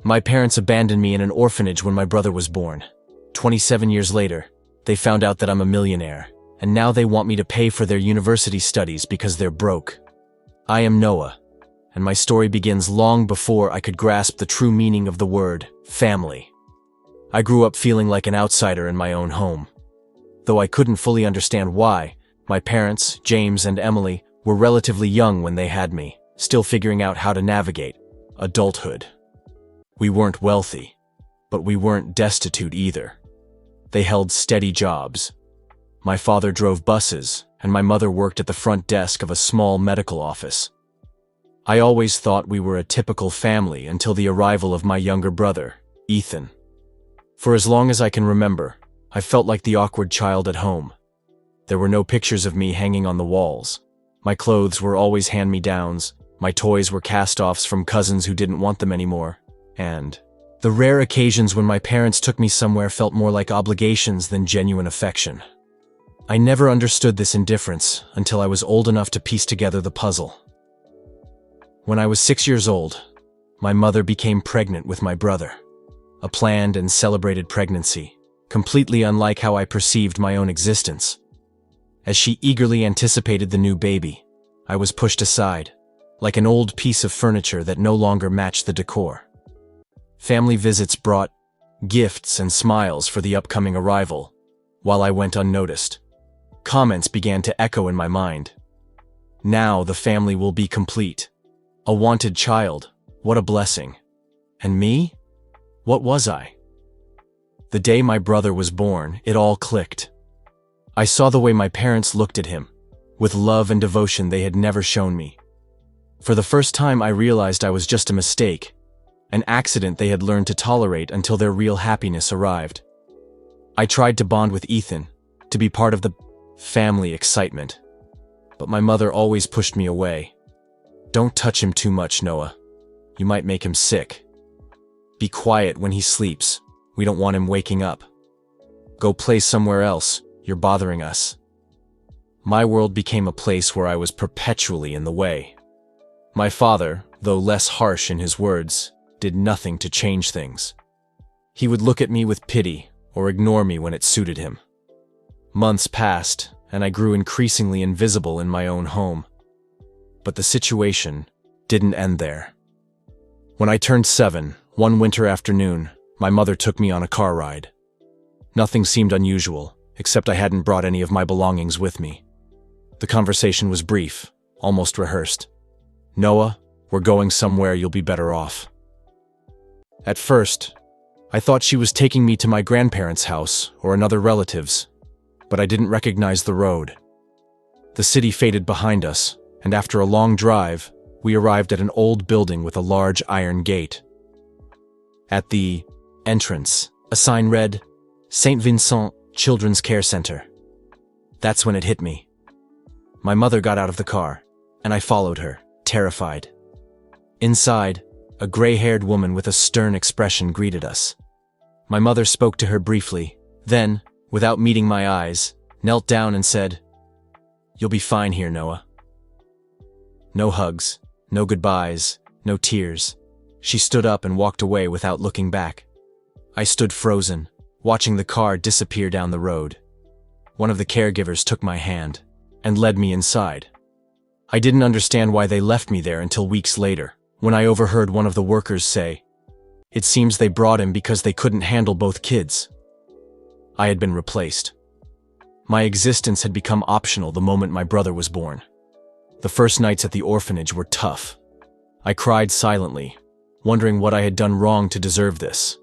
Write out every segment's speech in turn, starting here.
My parents abandoned me in an orphanage when my brother was born. 27 years later, they found out that I'm a millionaire, and now they want me to pay for their university studies because they're broke. I am Noah, and my story begins long before I could grasp the true meaning of the word family. I grew up feeling like an outsider in my own home. Though I couldn't fully understand why, my parents, James and Emily, were relatively young when they had me, still figuring out how to navigate adulthood. We weren't wealthy, but we weren't destitute either. They held steady jobs. My father drove buses, and my mother worked at the front desk of a small medical office. I always thought we were a typical family until the arrival of my younger brother, Ethan. For as long as I can remember, I felt like the awkward child at home. There were no pictures of me hanging on the walls. My clothes were always hand-me-downs, my toys were cast-offs from cousins who didn't want them anymore, and the rare occasions when my parents took me somewhere felt more like obligations than genuine affection. I never understood this indifference until I was old enough to piece together the puzzle. When I was 6 years old, my mother became pregnant with my brother. A planned and celebrated pregnancy, completely unlike how I perceived my own existence. As she eagerly anticipated the new baby, I was pushed aside, like an old piece of furniture that no longer matched the decor. Family visits brought gifts and smiles for the upcoming arrival, while I went unnoticed. Comments began to echo in my mind. Now the family will be complete. A wanted child, what a blessing. And me? What was I? The day my brother was born, it all clicked. I saw the way my parents looked at him, with love and devotion they had never shown me. For the first time I realized I was just a mistake, an accident they had learned to tolerate until their real happiness arrived. I tried to bond with Ethan, to be part of the family excitement, but my mother always pushed me away. Don't touch him too much, Noah. You might make him sick. Be quiet when he sleeps. We don't want him waking up. Go play somewhere else. You're bothering us. My world became a place where I was perpetually in the way. My father, though less harsh in his words, did nothing to change things. He would look at me with pity or ignore me when it suited him. Months passed, and I grew increasingly invisible in my own home. But the situation didn't end there. When I turned 7, one winter afternoon, my mother took me on a car ride. Nothing seemed unusual, except I hadn't brought any of my belongings with me. The conversation was brief, almost rehearsed. Noah, we're going somewhere you'll be better off. At first, I thought she was taking me to my grandparents' house or another relative's, but I didn't recognize the road. The city faded behind us, and after a long drive, we arrived at an old building with a large iron gate. At the entrance, a sign read, St. Vincent Children's Care Center. That's when it hit me. My mother got out of the car, and I followed her, terrified. Inside, a gray-haired woman with a stern expression greeted us. My mother spoke to her briefly, then, without meeting my eyes, knelt down and said, "You'll be fine here, Noah." No hugs, no goodbyes, no tears. She stood up and walked away without looking back. I stood frozen, watching the car disappear down the road. One of the caregivers took my hand and led me inside. I didn't understand why they left me there until weeks later, when I overheard one of the workers say, "It seems they brought him because they couldn't handle both kids." I had been replaced. My existence had become optional the moment my brother was born. The first nights at the orphanage were tough. I cried silently, wondering what I had done wrong to deserve this.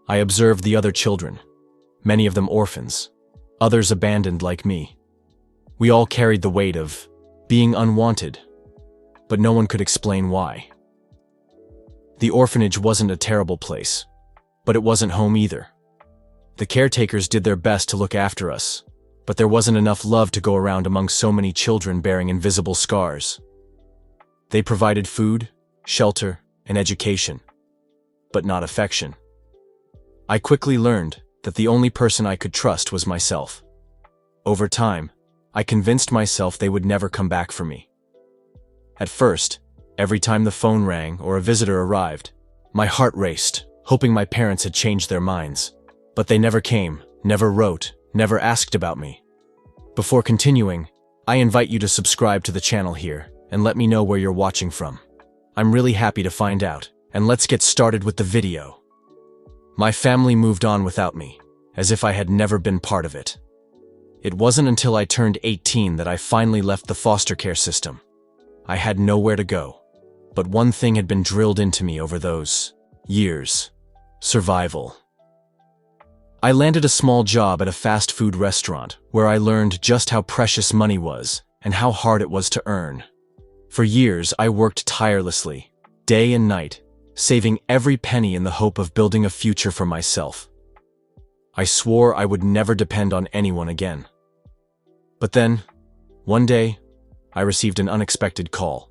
I observed the other children, many of them orphans, others abandoned like me. We all carried the weight of being unwanted, but no one could explain why. The orphanage wasn't a terrible place, but it wasn't home either. The caretakers did their best to look after us, but there wasn't enough love to go around among so many children bearing invisible scars. They provided food, shelter, and education, but not affection. I quickly learned that the only person I could trust was myself. Over time, I convinced myself they would never come back for me. At first, every time the phone rang or a visitor arrived, My heart raced, hoping my parents had changed their minds. But they never came, never wrote, never asked about me. Before continuing, I invite you to subscribe to the channel here and let me know where you're watching from. I'm really happy to find out, and let's get started with the video. My family moved on without me, as if I had never been part of it. It wasn't until I turned 18 that I finally left the foster care system. I had nowhere to go, but one thing had been drilled into me over those years: survival. I landed a small job at a fast food restaurant where I learned just how precious money was and how hard it was to earn. For years, I worked tirelessly, day and night, saving every penny in the hope of building a future for myself. I swore I would never depend on anyone again. But then, one day, I received an unexpected call.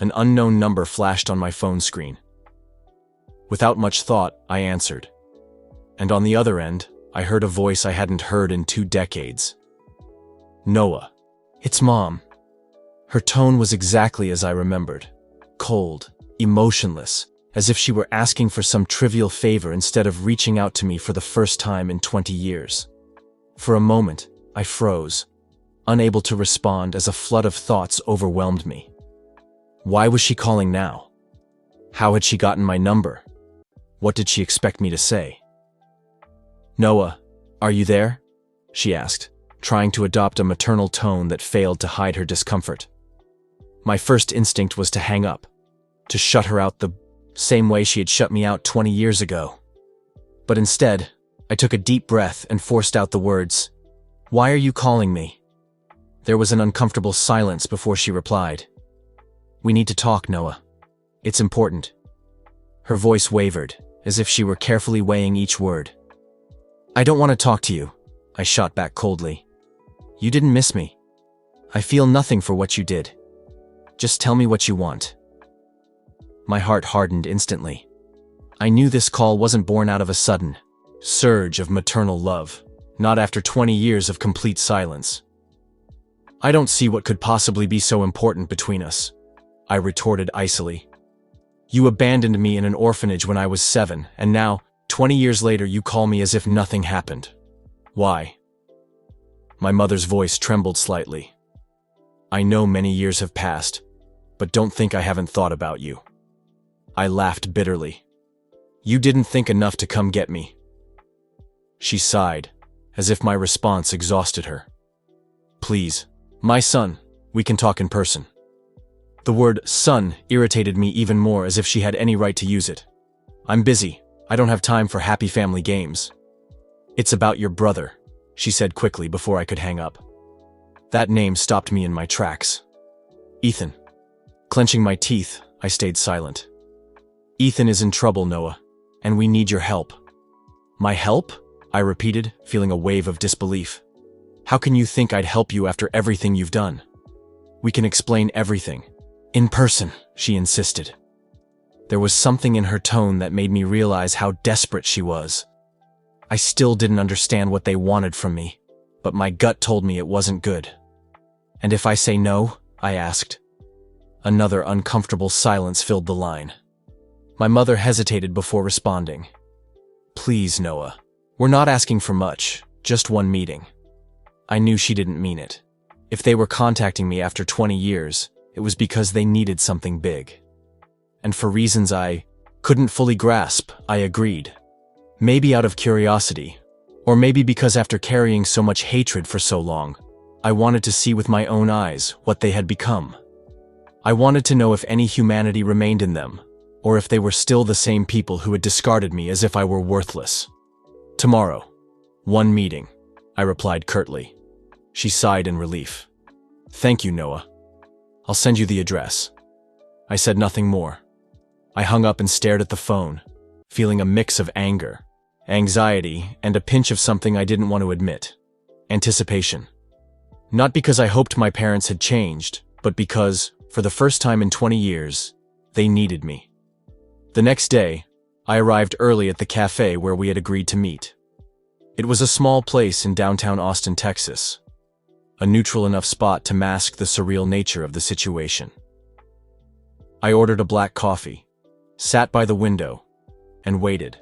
An unknown number flashed on my phone screen. Without much thought, I answered. And on the other end, I heard a voice I hadn't heard in 2 decades. "Noah, it's Mom." Her tone was exactly as I remembered. Cold, emotionless, as if she were asking for some trivial favor instead of reaching out to me for the first time in 20 years. For a moment, I froze, unable to respond as a flood of thoughts overwhelmed me. Why was she calling now? How had she gotten my number? What did she expect me to say? "Noah, are you there?" she asked, trying to adopt a maternal tone that failed to hide her discomfort. My first instinct was to hang up, to shut her out the same way she had shut me out 20 years ago. But instead, I took a deep breath and forced out the words, "Why are you calling me?" There was an uncomfortable silence before she replied. "We need to talk, Noah. It's important." Her voice wavered, as if she were carefully weighing each word. "I don't want to talk to you," I shot back coldly. "You didn't miss me. I feel nothing for what you did. Just tell me what you want." My heart hardened instantly. I knew this call wasn't born out of a sudden surge of maternal love, not after 20 years of complete silence. "I don't see what could possibly be so important between us," I retorted icily. "You abandoned me in an orphanage when I was 7, and now, 20 years later, you call me as if nothing happened. Why?" My mother's voice trembled slightly. "I know many years have passed, but don't think I haven't thought about you." I laughed bitterly. "You didn't think enough to come get me." She sighed, as if my response exhausted her. "Please, my son, we can talk in person." The word son irritated me even more, as if she had any right to use it. "I'm busy. I don't have time for happy family games." "It's about your brother," she said quickly before I could hang up. That name stopped me in my tracks. "Ethan." Clenching my teeth, I stayed silent. "Ethan is in trouble, Noah, and we need your help." "My help?" I repeated, feeling a wave of disbelief. "How can you think I'd help you after everything you've done?" "We can explain everything. In person," she insisted. There was something in her tone that made me realize how desperate she was. I still didn't understand what they wanted from me, but my gut told me it wasn't good. "And if I say no?" I asked. Another uncomfortable silence filled the line. My mother hesitated before responding. "Please, Noah. We're not asking for much, just one meeting." I knew she didn't mean it. If they were contacting me after 20 years, it was because they needed something big. And for reasons I couldn't fully grasp, I agreed. Maybe out of curiosity, or maybe because after carrying so much hatred for so long, I wanted to see with my own eyes what they had become. I wanted to know if any humanity remained in them, or if they were still the same people who had discarded me as if I were worthless. "Tomorrow. One meeting," I replied curtly. She sighed in relief. "Thank you, Noah. I'll send you the address." I said nothing more. I hung up and stared at the phone, feeling a mix of anger, anxiety, and a pinch of something I didn't want to admit: anticipation. Not because I hoped my parents had changed, but because, for the first time in 20 years, they needed me. The next day, I arrived early at the cafe where we had agreed to meet. It was a small place in downtown Austin, Texas, a neutral enough spot to mask the surreal nature of the situation. I ordered a black coffee, sat by the window, and waited,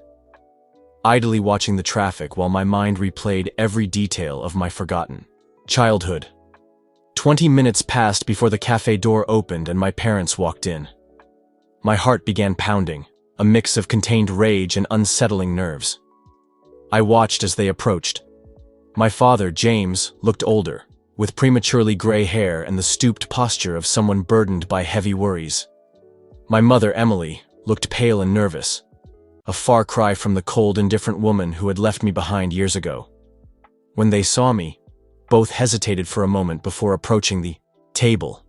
idly watching the traffic while my mind replayed every detail of my forgotten childhood. 20 minutes passed before the cafe door opened and my parents walked in. My heart began pounding, a mix of contained rage and unsettling nerves. I watched as they approached. My father, James, looked older, with prematurely gray hair and the stooped posture of someone burdened by heavy worries. My mother, Emily, looked pale and nervous, a far cry from the cold, indifferent woman who had left me behind years ago. When they saw me, both hesitated for a moment before approaching the table.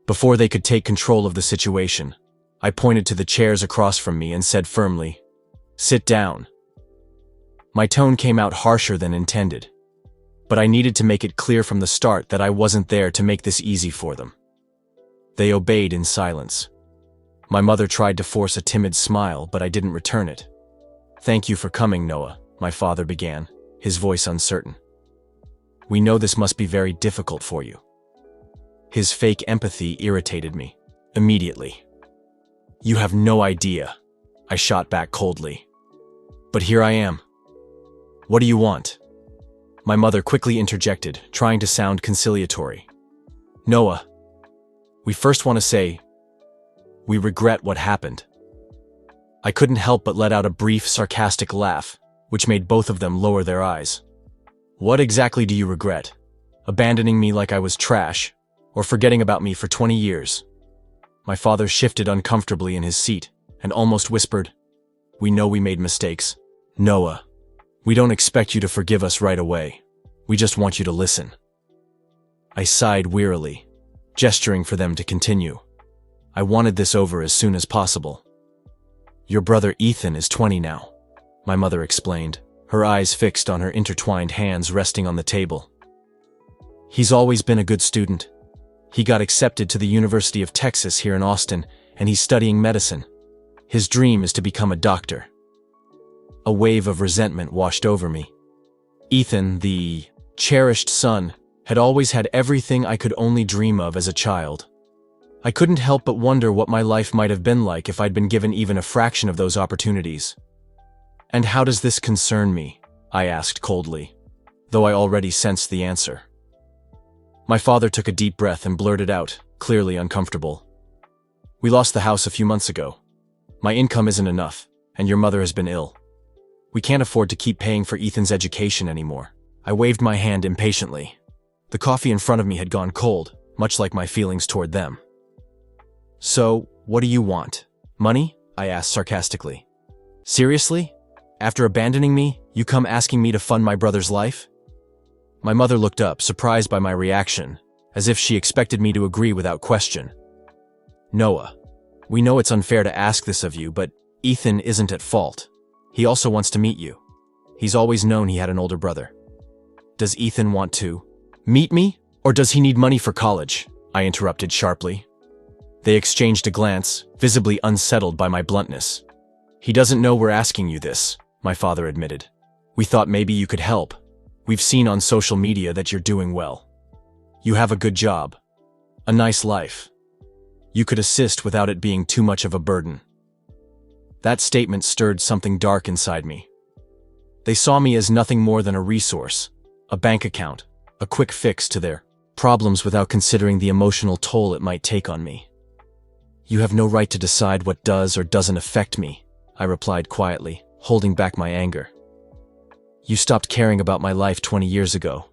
Before they could take control of the situation, I pointed to the chairs across from me and said firmly, "Sit down." My tone came out harsher than intended, but I needed to make it clear from the start that I wasn't there to make this easy for them. They obeyed in silence. My mother tried to force a timid smile, but I didn't return it. "Thank you for coming, Noah," my father began, his voice uncertain. "We know this must be very difficult for you." His fake empathy irritated me immediately. "You have no idea," I shot back coldly. "But here I am. What do you want?" My mother quickly interjected, trying to sound conciliatory. "Noah, we first want to say, we regret what happened." I couldn't help but let out a brief, sarcastic laugh, which made both of them lower their eyes. "What exactly do you regret? Abandoning me like I was trash, or forgetting about me for 20 years? My father shifted uncomfortably in his seat and almost whispered, "We know we made mistakes. Noah, we don't expect you to forgive us right away. We just want you to listen." I sighed wearily, gesturing for them to continue. I wanted this over as soon as possible. "Your brother Ethan is 20 now," my mother explained, her eyes fixed on her intertwined hands resting on the table. "He's always been a good student. He got accepted to the University of Texas here in Austin, and he's studying medicine. His dream is to become a doctor." A wave of resentment washed over me. Ethan, the cherished son, had always had everything I could only dream of as a child. I couldn't help but wonder what my life might have been like if I'd been given even a fraction of those opportunities. "And how does this concern me?" I asked coldly, though I already sensed the answer. My father took a deep breath and blurted out, clearly uncomfortable. "We lost the house a few months ago. My income isn't enough, and your mother has been ill. We can't afford to keep paying for Ethan's education anymore." I waved my hand impatiently. The coffee in front of me had gone cold, much like my feelings toward them. "So, what do you want? Money?" I asked sarcastically. "Seriously? After abandoning me, you come asking me to fund my brother's life?" My mother looked up, surprised by my reaction, as if she expected me to agree without question. "Noah, we know it's unfair to ask this of you, but Ethan isn't at fault. He also wants to meet you. He's always known he had an older brother." "Does Ethan want to meet me, or does he need money for college?" I interrupted sharply. They exchanged a glance, visibly unsettled by my bluntness. "He doesn't know we're asking you this," my father admitted. "We thought maybe you could help. We've seen on social media that you're doing well. You have a good job, a nice life. You could assist without it being too much of a burden." That statement stirred something dark inside me. They saw me as nothing more than a resource, a bank account, a quick fix to their problems without considering the emotional toll it might take on me. "You have no right to decide what does or doesn't affect me," I replied quietly, holding back my anger. "You stopped caring about my life 20 years ago.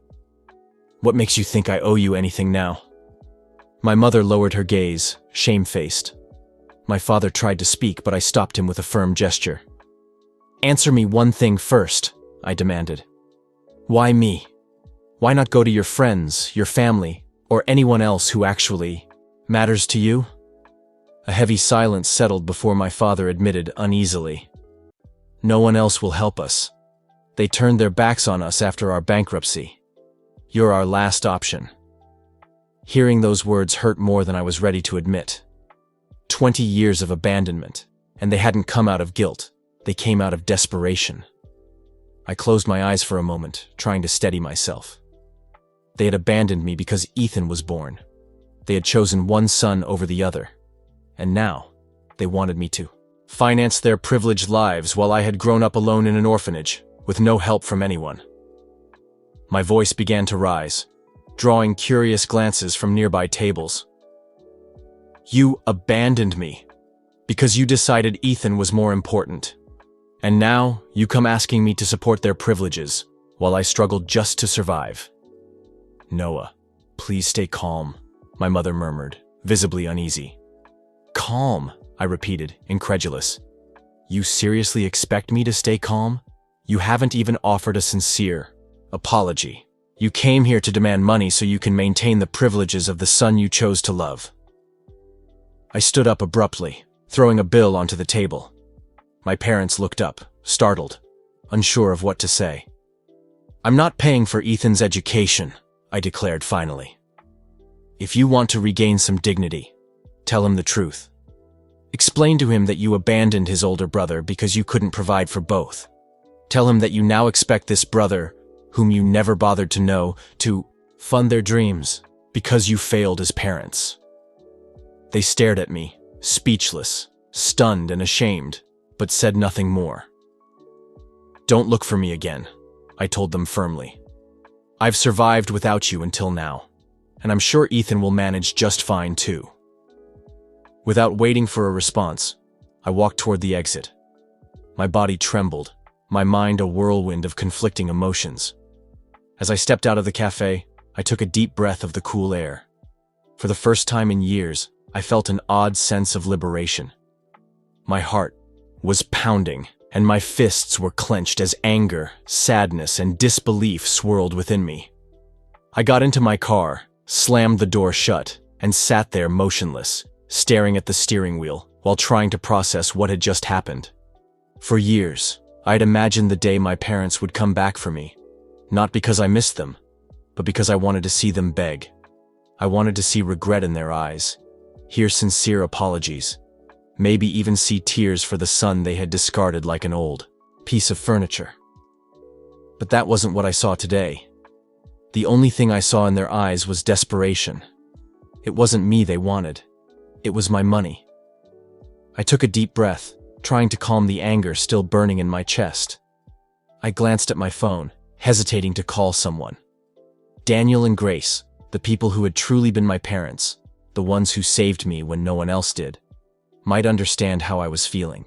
What makes you think I owe you anything now?" My mother lowered her gaze, shamefaced. My father tried to speak, but I stopped him with a firm gesture. "Answer me one thing first," I demanded. "Why me? Why not go to your friends, your family, or anyone else who actually matters to you?" A heavy silence settled before my father admitted uneasily, "No one else will help us. They turned their backs on us after our bankruptcy. You're our last option." Hearing those words hurt more than I was ready to admit. 20 years of abandonment, and they hadn't come out of guilt. They came out of desperation. I closed my eyes for a moment, trying to steady myself. They had abandoned me because Ethan was born. They had chosen one son over the other. And now, they wanted me to finance their privileged lives while I had grown up alone in an orphanage, with no help from anyone. My voice began to rise, drawing curious glances from nearby tables. You abandoned me because you decided Ethan was more important. And now you come asking me to support their privileges while I struggled just to survive. Noah, please stay calm, my mother murmured, visibly uneasy. Calm, I repeated, incredulous. You seriously expect me to stay calm? You haven't even offered a sincere apology. You came here to demand money so you can maintain the privileges of the son you chose to love. I stood up abruptly, throwing a bill onto the table. My parents looked up, startled, unsure of what to say. I'm not paying for Ethan's education, I declared finally. If you want to regain some dignity, tell him the truth. Explain to him that you abandoned his older brother because you couldn't provide for both. Tell him that you now expect this brother, whom you never bothered to know, to fund their dreams because you failed as parents. They stared at me, speechless, stunned and ashamed, but said nothing more. Don't look for me again, I told them firmly. I've survived without you until now, and I'm sure Ethan will manage just fine too. Without waiting for a response, I walked toward the exit. My body trembled, my mind a whirlwind of conflicting emotions. As I stepped out of the cafe, I took a deep breath of the cool air. For the first time in years, I felt an odd sense of liberation. My heart was pounding, and my fists were clenched as anger, sadness, and disbelief swirled within me. I got into my car, slammed the door shut, and sat there motionless, staring at the steering wheel while trying to process what had just happened. For years, I'd imagined the day my parents would come back for me, not because I missed them, but because I wanted to see them beg. I wanted to see regret in their eyes, hear sincere apologies, maybe even see tears for the son they had discarded like an old piece of furniture. But that wasn't what I saw today. The only thing I saw in their eyes was desperation. It wasn't me they wanted. It was my money. I took a deep breath, trying to calm the anger still burning in my chest. I glanced at my phone, hesitating to call someone. Daniel and Grace, the people who had truly been my parents, the ones who saved me when no one else did, might understand how I was feeling.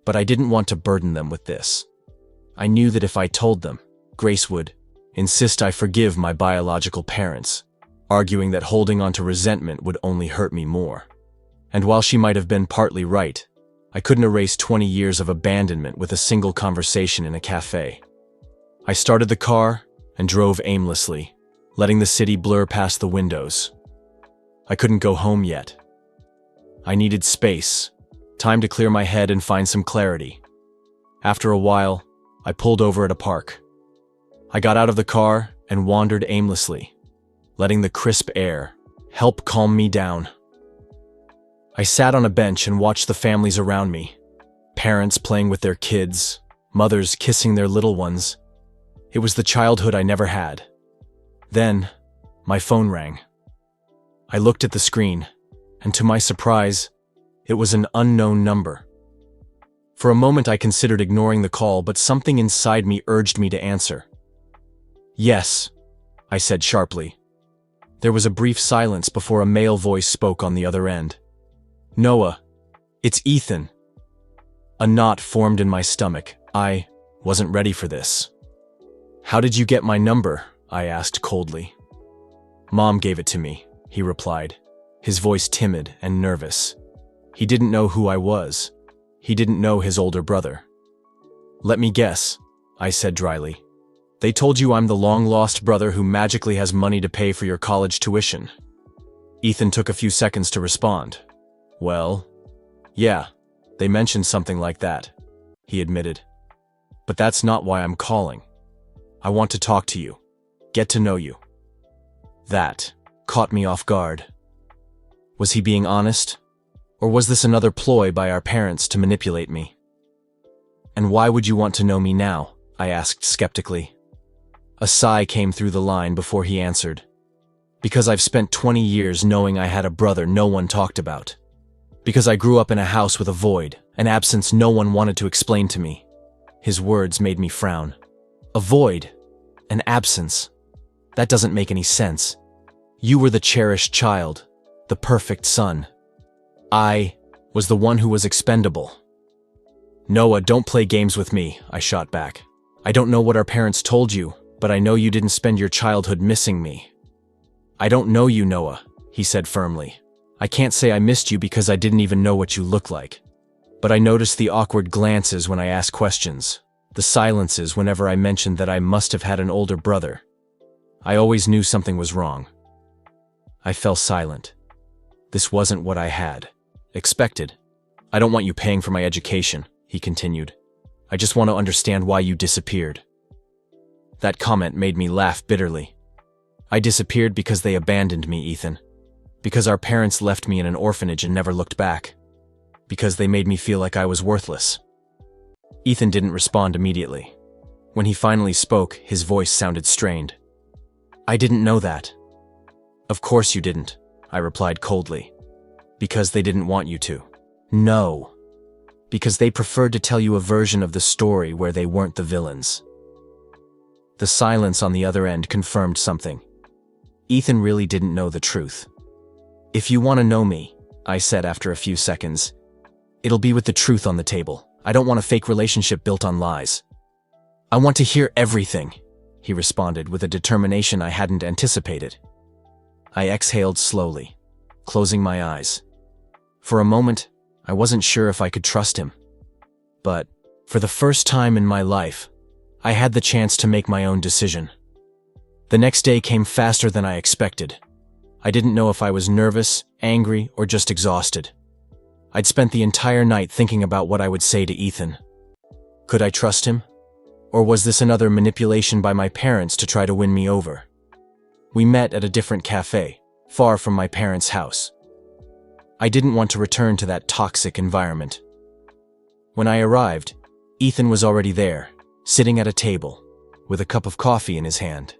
But I didn't want to burden them with this. I knew that if I told them, Grace would insist I forgive my biological parents, arguing that holding on to resentment would only hurt me more. And while she might have been partly right, I couldn't erase 20 years of abandonment with a single conversation in a cafe. I started the car and drove aimlessly, letting the city blur past the windows. I couldn't go home yet. I needed space, time to clear my head and find some clarity. After a while, I pulled over at a park. I got out of the car and wandered aimlessly, letting the crisp air help calm me down. I sat on a bench and watched the families around me, parents playing with their kids, mothers kissing their little ones. It was the childhood I never had. Then, my phone rang. I looked at the screen, and to my surprise, it was an unknown number. For a moment I considered ignoring the call, but something inside me urged me to answer. Yes, I said sharply. There was a brief silence before a male voice spoke on the other end. Noah, it's Ethan. A knot formed in my stomach. I wasn't ready for this. How did you get my number? I asked coldly. Mom gave it to me, he replied, his voice timid and nervous. He didn't know who I was. He didn't know his older brother. Let me guess, I said dryly. They told you I'm the long-lost brother who magically has money to pay for your college tuition. Ethan took a few seconds to respond. Well, yeah, they mentioned something like that, he admitted. But that's not why I'm calling. I want to talk to you, get to know you. That caught me off guard. Was he being honest? Or was this another ploy by our parents to manipulate me? And why would you want to know me now? I asked skeptically. A sigh came through the line before he answered. Because I've spent 20 years knowing I had a brother no one talked about. Because I grew up in a house with a void, an absence no one wanted to explain to me. His words made me frown. A void, an absence. That doesn't make any sense. You were the cherished child, the perfect son. I was the one who was expendable. Noah, don't play games with me, I shot back. I don't know what our parents told you, but I know you didn't spend your childhood missing me. I don't know you, Noah, he said firmly. I can't say I missed you because I didn't even know what you looked like. But I noticed the awkward glances when I asked questions, the silences whenever I mentioned that I must have had an older brother. I always knew something was wrong. I fell silent. This wasn't what I had expected. I don't want you paying for my education, he continued. I just want to understand why you disappeared. That comment made me laugh bitterly. I disappeared because they abandoned me, Ethan. Because our parents left me in an orphanage and never looked back. Because they made me feel like I was worthless. Ethan didn't respond immediately. When he finally spoke, his voice sounded strained. I didn't know that. Of course you didn't, I replied coldly. Because they didn't want you to. No. Because they preferred to tell you a version of the story where they weren't the villains. The silence on the other end confirmed something. Ethan really didn't know the truth. If you want to know me, I said after a few seconds, it'll be with the truth on the table. I don't want a fake relationship built on lies. I want to hear everything, he responded with a determination I hadn't anticipated. I exhaled slowly, closing my eyes. For a moment, I wasn't sure if I could trust him. But, for the first time in my life, I had the chance to make my own decision. The next day came faster than I expected. I didn't know if I was nervous, angry, or just exhausted. I'd spent the entire night thinking about what I would say to Ethan. Could I trust him? Or was this another manipulation by my parents to try to win me over? We met at a different cafe, far from my parents' house. I didn't want to return to that toxic environment. When I arrived, Ethan was already there, sitting at a table, with a cup of coffee in his hand.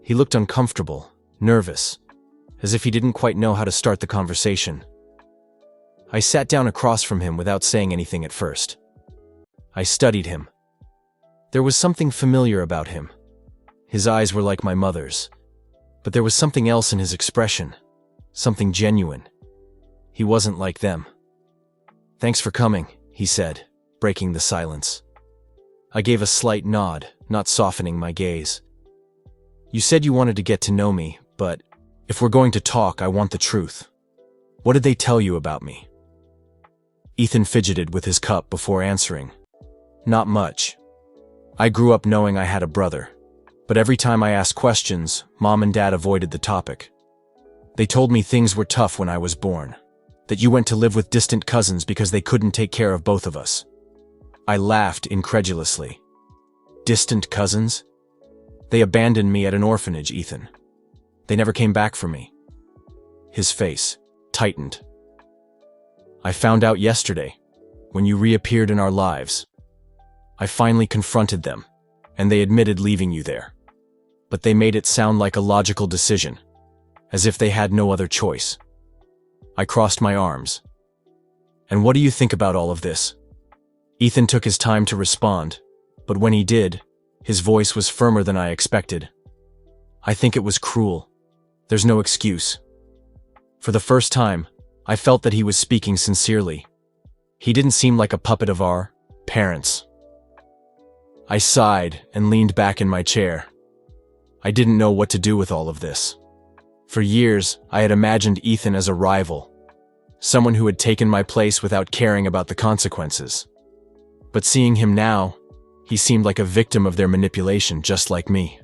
He looked uncomfortable, nervous, as if he didn't quite know how to start the conversation. I sat down across from him without saying anything at first. I studied him. There was something familiar about him. His eyes were like my mother's, but there was something else in his expression, something genuine. He wasn't like them. Thanks for coming, he said, breaking the silence. I gave a slight nod, not softening my gaze. You said you wanted to get to know me, but if we're going to talk, I want the truth. What did they tell you about me? Ethan fidgeted with his cup before answering. Not much. I grew up knowing I had a brother, but every time I asked questions, Mom and Dad avoided the topic. They told me things were tough when I was born, that you went to live with distant cousins because they couldn't take care of both of us. I laughed incredulously. Distant cousins? They abandoned me at an orphanage, Ethan. They never came back for me. His face tightened. I found out yesterday, when you reappeared in our lives. I finally confronted them, and they admitted leaving you there. But they made it sound like a logical decision, as if they had no other choice. I crossed my arms. And what do you think about all of this? Ethan took his time to respond, but when he did, his voice was firmer than I expected. I think it was cruel. There's no excuse. For the first time, I felt that he was speaking sincerely. He didn't seem like a puppet of our parents. I sighed and leaned back in my chair. I didn't know what to do with all of this. For years, I had imagined Ethan as a rival, someone who had taken my place without caring about the consequences. But seeing him now, he seemed like a victim of their manipulation, just like me.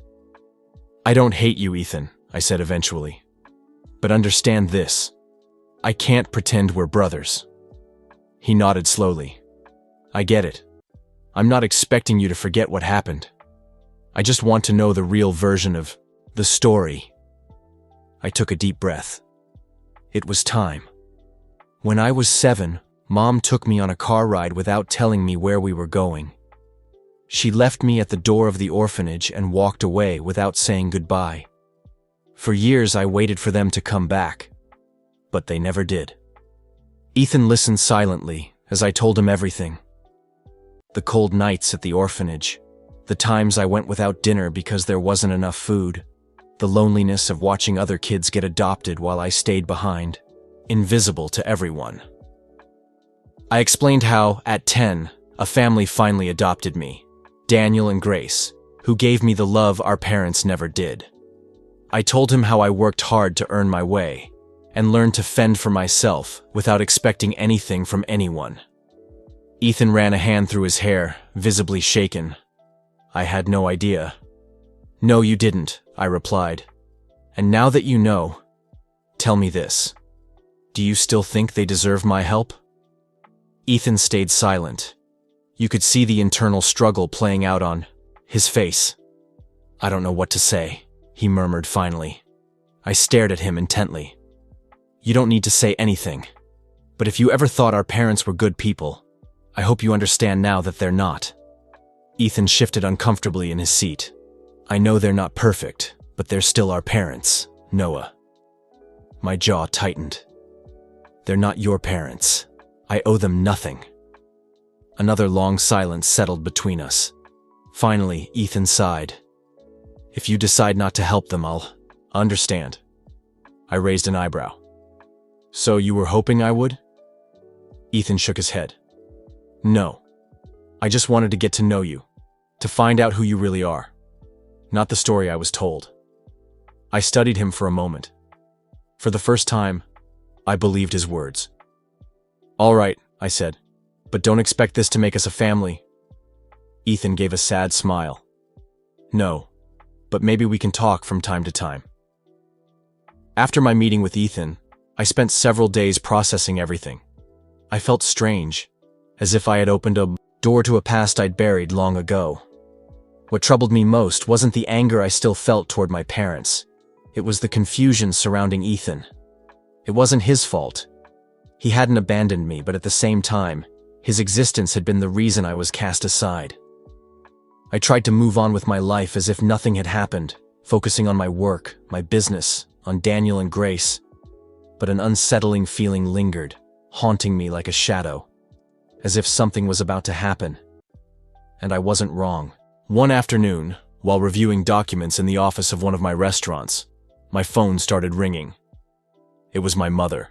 I don't hate you, Ethan, I said eventually. But understand this. I can't pretend we're brothers. He nodded slowly. I get it. I'm not expecting you to forget what happened. I just want to know the real version of the story. I took a deep breath. It was time. When I was 7, Mom took me on a car ride without telling me where we were going. She left me at the door of the orphanage and walked away without saying goodbye. For years I waited for them to come back, but they never did. Ethan listened silently as I told him everything. The cold nights at the orphanage, the times I went without dinner because there wasn't enough food, the loneliness of watching other kids get adopted while I stayed behind, invisible to everyone. I explained how, at 10, a family finally adopted me, Daniel and Grace, who gave me the love our parents never did. I told him how I worked hard to earn my way and learned to fend for myself without expecting anything from anyone. Ethan ran a hand through his hair, visibly shaken. I had no idea. "No, you didn't," I replied. "And now that you know, tell me this. Do you still think they deserve my help?" Ethan stayed silent. You could see the internal struggle playing out on his face. "I don't know what to say," he murmured finally. I stared at him intently. "You don't need to say anything. But if you ever thought our parents were good people, I hope you understand now that they're not." Ethan shifted uncomfortably in his seat. "I know they're not perfect, but they're still our parents, Noah." My jaw tightened. "They're not your parents. I owe them nothing." Another long silence settled between us. Finally, Ethan sighed. "If you decide not to help them, I'll understand." I raised an eyebrow. "So you were hoping I would?" Ethan shook his head. "No. I just wanted to get to know you, to find out who you really are. Not the story I was told." I studied him for a moment. For the first time, I believed his words. "All right," I said, "but don't expect this to make us a family." Ethan gave a sad smile. "No, but maybe we can talk from time to time." After my meeting with Ethan, I spent several days processing everything. I felt strange, as if I had opened a door to a past I'd buried long ago. What troubled me most wasn't the anger I still felt toward my parents. It was the confusion surrounding Ethan. It wasn't his fault. He hadn't abandoned me, but at the same time, his existence had been the reason I was cast aside. I tried to move on with my life as if nothing had happened, focusing on my work, my business, on Daniel and Grace. But an unsettling feeling lingered, haunting me like a shadow, as if something was about to happen. And I wasn't wrong. One afternoon, while reviewing documents in the office of one of my restaurants, my phone started ringing. It was my mother.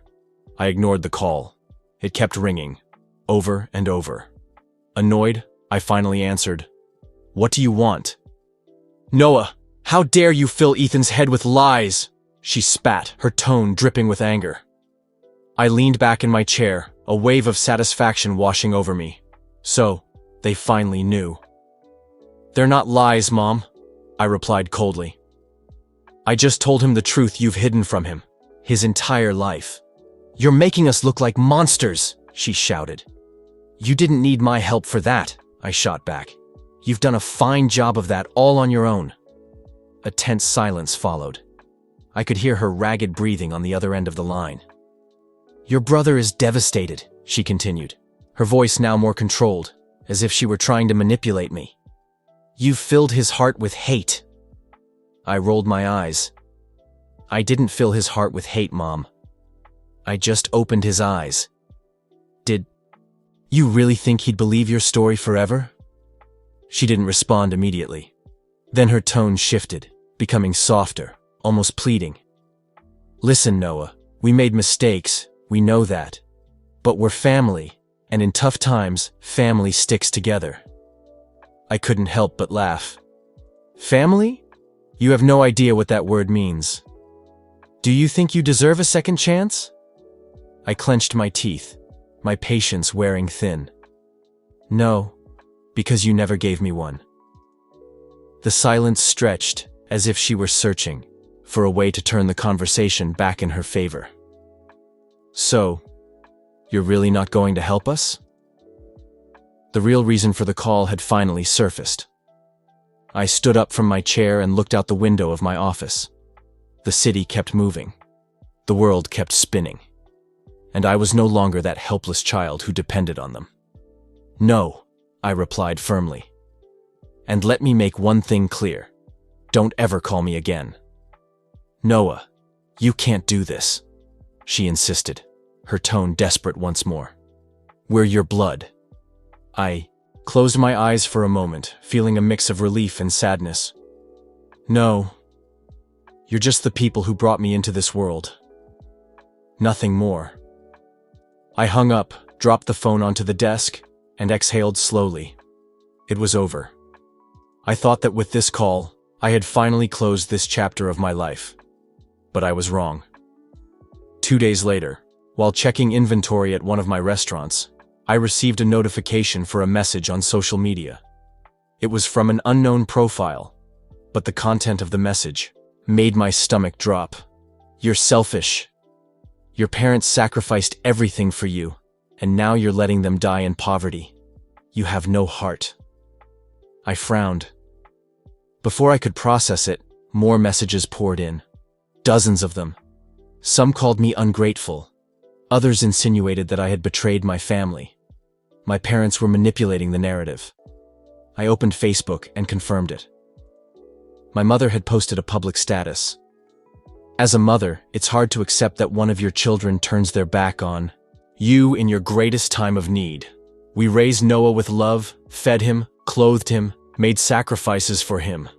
I ignored the call. It kept ringing, over and over. Annoyed, I finally answered, "What do you want?" "Noah, how dare you fill Ethan's head with lies?" she spat, her tone dripping with anger. I leaned back in my chair, a wave of satisfaction washing over me. So, they finally knew. "They're not lies, Mom," I replied coldly. "I just told him the truth you've hidden from him, his entire life." "You're making us look like monsters," she shouted. "You didn't need my help for that," I shot back. "You've done a fine job of that all on your own." A tense silence followed. I could hear her ragged breathing on the other end of the line. "Your brother is devastated," she continued, her voice now more controlled, as if she were trying to manipulate me. "You've filled his heart with hate." I rolled my eyes. "I didn't fill his heart with hate, Mom. I just opened his eyes." "Did you really think he'd believe your story forever?" She didn't respond immediately. Then her tone shifted, becoming softer, almost pleading. "Listen, Noah, we made mistakes, we know that. But we're family, and in tough times, family sticks together." I couldn't help but laugh. "Family? You have no idea what that word means. Do you think you deserve a second chance?" I clenched my teeth, my patience wearing thin. "No, because you never gave me one." The silence stretched, as if she were searching for a way to turn the conversation back in her favor. "So, you're really not going to help us?" The real reason for the call had finally surfaced. I stood up from my chair and looked out the window of my office. The city kept moving. The world kept spinning. And I was no longer that helpless child who depended on them. "No," I replied firmly. "And let me make one thing clear. Don't ever call me again." "Noah, you can't do this," she insisted. her tone desperate once more. "We're your blood." I closed my eyes for a moment, feeling a mix of relief and sadness. "No, you're just the people who brought me into this world. Nothing more." I hung up, dropped the phone onto the desk, and exhaled slowly. It was over. I thought that with this call, I had finally closed this chapter of my life. But I was wrong. 2 days later, while checking inventory at one of my restaurants, I received a notification for a message on social media. It was from an unknown profile, but the content of the message made my stomach drop. "You're selfish. Your parents sacrificed everything for you, and now you're letting them die in poverty. You have no heart." I frowned. Before I could process it, more messages poured in. Dozens of them. Some called me ungrateful. Others insinuated that I had betrayed my family. My parents were manipulating the narrative. I opened Facebook and confirmed it. My mother had posted a public status. "As a mother, it's hard to accept that one of your children turns their back on you in your greatest time of need. We raised Noah with love, fed him, clothed him, made sacrifices for him.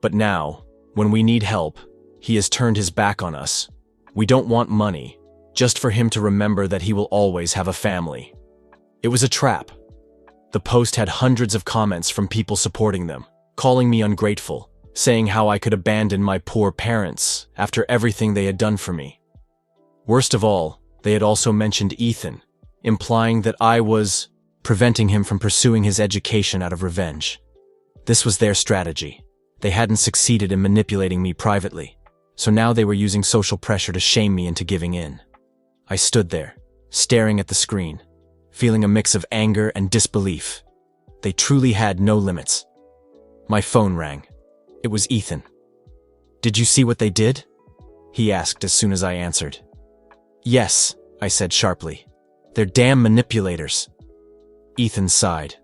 But now, when we need help, he has turned his back on us. We don't want money, just for him to remember that he will always have a family." It was a trap. The post had hundreds of comments from people supporting them, calling me ungrateful, saying how I could abandon my poor parents after everything they had done for me. Worst of all, they had also mentioned Ethan, implying that I was preventing him from pursuing his education out of revenge. This was their strategy. They hadn't succeeded in manipulating me privately, so now they were using social pressure to shame me into giving in. I stood there, staring at the screen, feeling a mix of anger and disbelief. They truly had no limits. My phone rang. It was Ethan. "Did you see what they did?" he asked as soon as I answered. "Yes," I said sharply. "They're damn manipulators." Ethan sighed.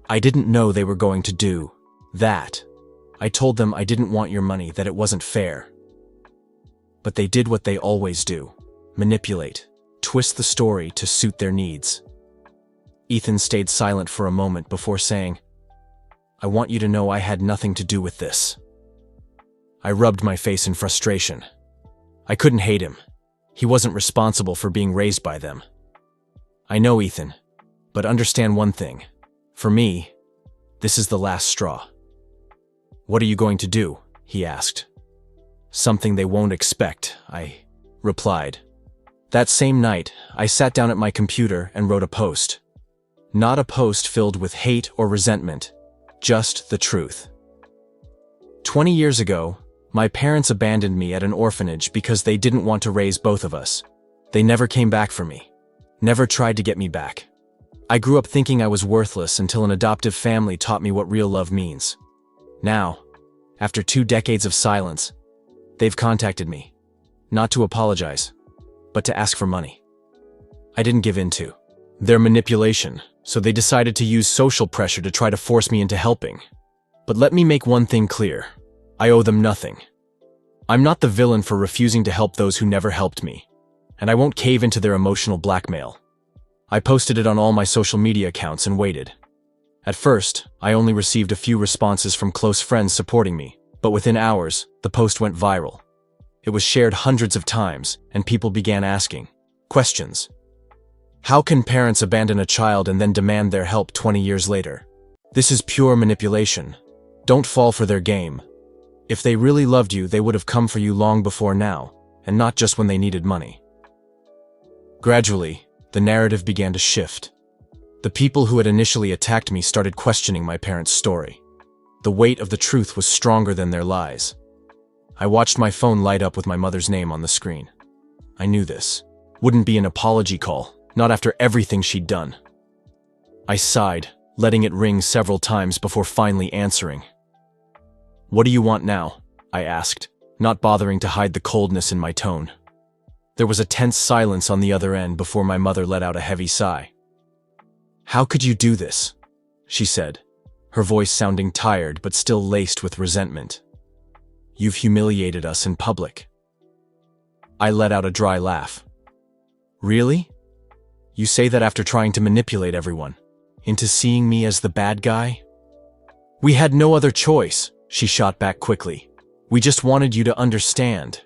"I didn't know they were going to do that. I told them I didn't want your money, that it wasn't fair. But they did what they always do. Manipulate, twist the story to suit their needs." Ethan stayed silent for a moment before saying, "I want you to know I had nothing to do with this." I rubbed my face in frustration. I couldn't hate him. He wasn't responsible for being raised by them. "I know, Ethan, but understand one thing. For me, this is the last straw." "What are you going to do?" he asked. "Something they won't expect," I replied. That same night, I sat down at my computer and wrote a post. Not a post filled with hate or resentment, just the truth. 20 years ago, my parents abandoned me at an orphanage because they didn't want to raise both of us. They never came back for me, never tried to get me back. I grew up thinking I was worthless until an adoptive family taught me what real love means. Now, after 2 decades of silence, they've contacted me, not to apologize, but to ask for money. I didn't give in to their manipulation, so they decided to use social pressure to try to force me into helping. But let me make one thing clear. I owe them nothing. I'm not the villain for refusing to help those who never helped me, and I won't cave into their emotional blackmail. I posted it on all my social media accounts and waited. At first, I only received a few responses from close friends supporting me, but within hours, the post went viral. It was shared hundreds of times, and people began asking questions. How can parents abandon a child and then demand their help 20 years later? This is pure manipulation. Don't fall for their game. If they really loved you, they would have come for you long before now, and not just when they needed money. Gradually, the narrative began to shift. The people who had initially attacked me started questioning my parents' story. The weight of the truth was stronger than their lies. I watched my phone light up with my mother's name on the screen. I knew this wouldn't be an apology call, not after everything she'd done. I sighed, letting it ring several times before finally answering. "What do you want now?" I asked, not bothering to hide the coldness in my tone. There was a tense silence on the other end before my mother let out a heavy sigh. "How could you do this?" she said, her voice sounding tired but still laced with resentment. "You've humiliated us in public." I let out a dry laugh. Really? You say that after trying to manipulate everyone into seeing me as the bad guy? We had no other choice, she shot back quickly. We just wanted you to understand.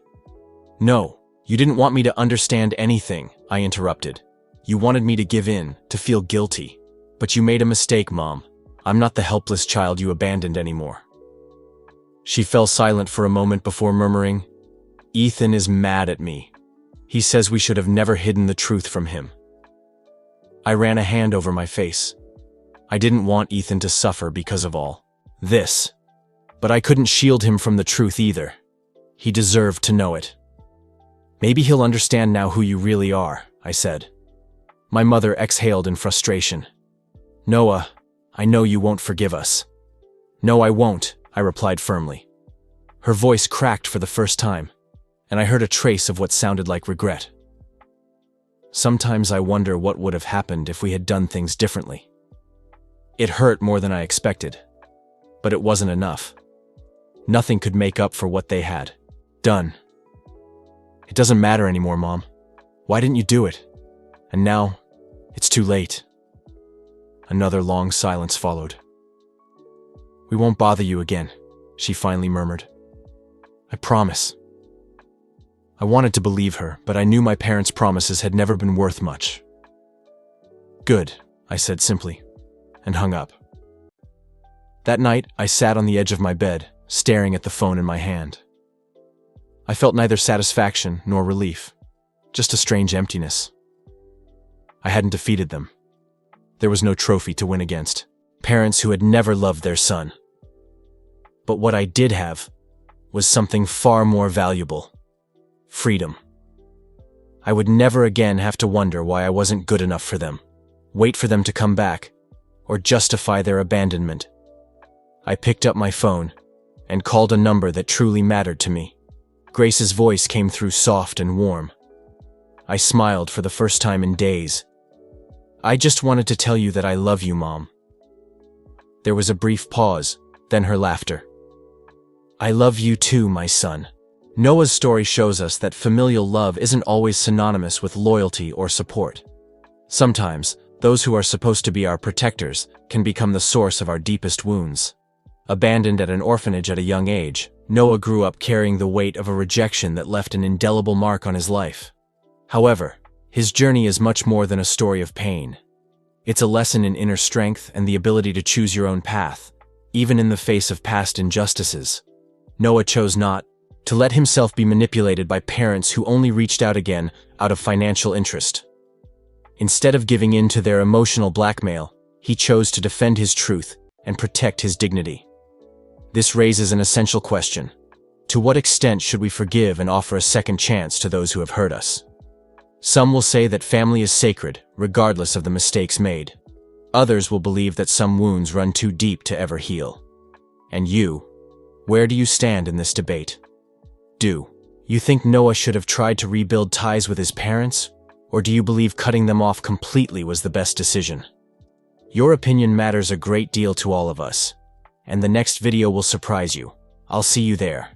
No, you didn't want me to understand anything, I interrupted. You wanted me to give in, to feel guilty. But you made a mistake, Mom. I'm not the helpless child you abandoned anymore. She fell silent for a moment before murmuring, Ethan is mad at me. He says we should have never hidden the truth from him. I ran a hand over my face. I didn't want Ethan to suffer because of all this. But I couldn't shield him from the truth either. He deserved to know it. Maybe he'll understand now who you really are, I said. My mother exhaled in frustration. Noah, I know you won't forgive us. No, I won't, I replied firmly. Her voice cracked for the first time, and I heard a trace of what sounded like regret. Sometimes I wonder what would have happened if we had done things differently. It hurt more than I expected, but it wasn't enough. Nothing could make up for what they had done. It doesn't matter anymore, Mom. Why didn't you do it? And now, it's too late. Another long silence followed. We won't bother you again, she finally murmured. I promise. I wanted to believe her, but I knew my parents' promises had never been worth much. Good, I said simply, and hung up. That night, I sat on the edge of my bed, staring at the phone in my hand. I felt neither satisfaction nor relief, just a strange emptiness. I hadn't defeated them. There was no trophy to win against, parents who had never loved their son. But what I did have was something far more valuable: freedom. I would never again have to wonder why I wasn't good enough for them, wait for them to come back, or justify their abandonment. I picked up my phone and called a number that truly mattered to me. Grace's voice came through soft and warm. I smiled for the first time in days. I just wanted to tell you that I love you, Mom. There was a brief pause, then her laughter. I love you too, my son. Noah's story shows us that familial love isn't always synonymous with loyalty or support. Sometimes, those who are supposed to be our protectors can become the source of our deepest wounds. Abandoned at an orphanage at a young age, Noah grew up carrying the weight of a rejection that left an indelible mark on his life. However, his journey is much more than a story of pain. It's a lesson in inner strength and the ability to choose your own path, even in the face of past injustices. Noah chose not to let himself be manipulated by parents who only reached out again out of financial interest. Instead of giving in to their emotional blackmail, he chose to defend his truth and protect his dignity. This raises an essential question. To what extent should we forgive and offer a second chance to those who have hurt us? Some will say that family is sacred, regardless of the mistakes made. Others will believe that some wounds run too deep to ever heal. And you, where do you stand in this debate? Do you think Noah should have tried to rebuild ties with his parents, or do you believe cutting them off completely was the best decision? Your opinion matters a great deal to all of us, and the next video will surprise you. I'll see you there.